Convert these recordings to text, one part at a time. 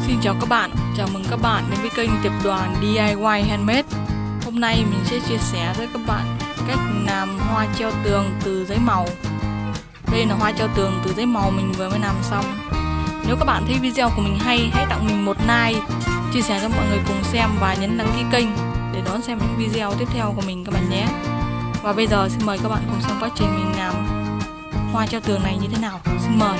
Xin chào các bạn, chào mừng các bạn đến với kênh Tiệp Đoàn DIY Handmade. Hôm nay mình sẽ chia sẻ với các bạn cách làm hoa treo tường từ giấy màu. Đây là hoa treo tường từ giấy màu mình vừa mới làm xong. Nếu các bạn thấy video của mình hay, hãy tặng mình một like, chia sẻ cho mọi người cùng xem và nhấn đăng ký kênh để đón xem những video tiếp theo của mình các bạn nhé. Và bây giờ xin mời các bạn cùng xem quá trình mình làm hoa treo tường này như thế nào. Xin mời.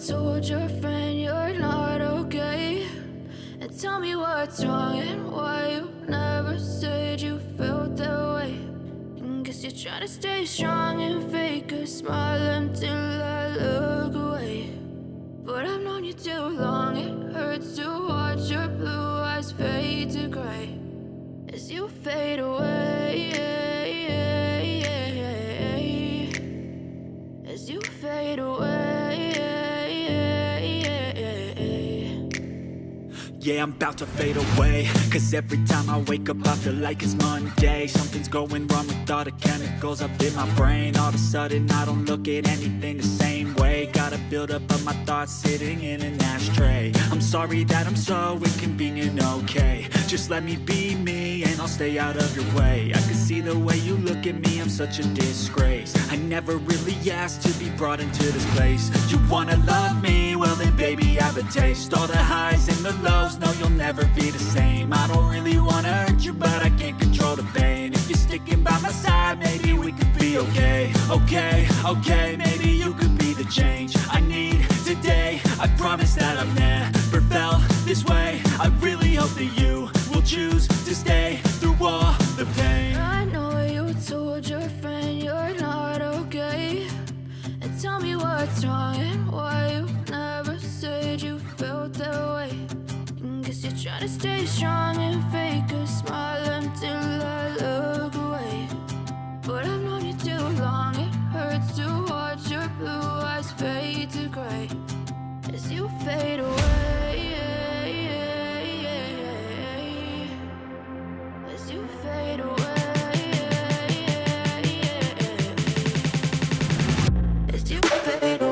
told your friend you're not okay? And tell me what's wrong and why you never said you felt that way. And guess you're trying to stay strong and fake a smile until I look away. But I've known you too long, it hurts to watch your blue eyes fade to gray as you fade away, as you fade away. Yeah, I'm about to fade away, cause every time I wake up I feel like it's Monday. Something's going wrong with all the chemicals up in my brain. All of a sudden I don't look at anything the same way. Got a build up of my thoughts sitting in an ashtray. I'm sorry that I'm so inconvenient, okay? Just let me be me and I'll stay out of your way. I can see the way you look at me, I'm such a disgrace. I never really asked to be brought into this place. You wanna love me? Well then baby, have a taste. All the highs and the lows, no, you'll never be the same. I don't really wanna hurt you, but I can't control the pain. If you're sticking by my side, maybe we could be okay. Okay, maybe you could be the change I need today. I promise that I've never felt this way. I really hope that you will choose to stay through all the pain. I know you told your friend you're not okay. And tell me what's wrong and why you never said you felt that way. Guess you're trying to stay strong and fake a smile until I look away. But I've known you too long, it hurts to watch your blue eyes fade to gray as you fade away, as you fade away, as you fade away.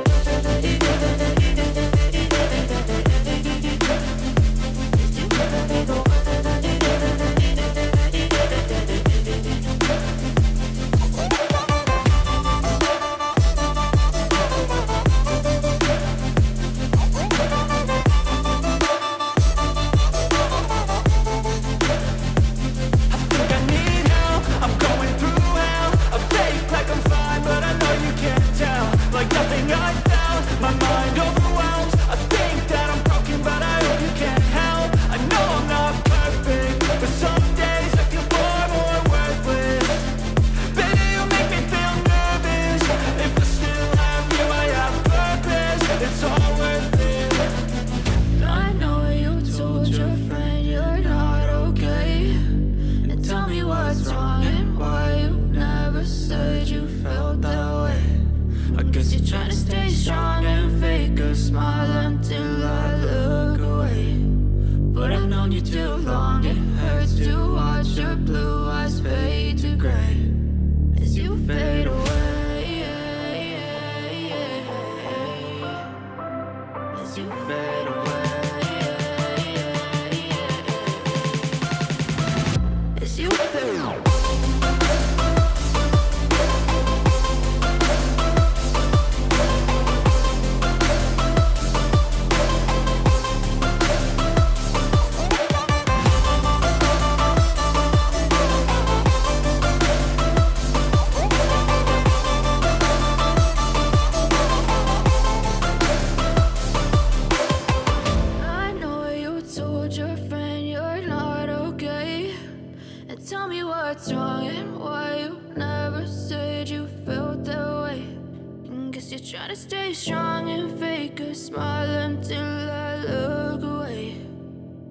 Try to stay strong and fake a smile until I look away.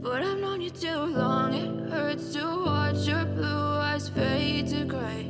But I've known you too long, it hurts to watch your blue eyes fade to gray.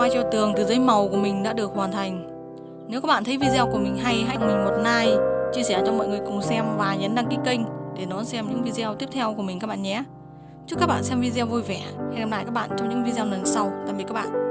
hoa treo tường từ giấy màu của mình đã được hoàn thành. Nếu các bạn thấy video của mình hay, hãy cho mình một like, chia sẻ cho mọi người cùng xem và nhấn đăng ký kênh để đón xem những video tiếp theo của mình các bạn nhé. Chúc các bạn xem video vui vẻ. Hẹn gặp lại các bạn trong những video lần sau. Tạm biệt các bạn.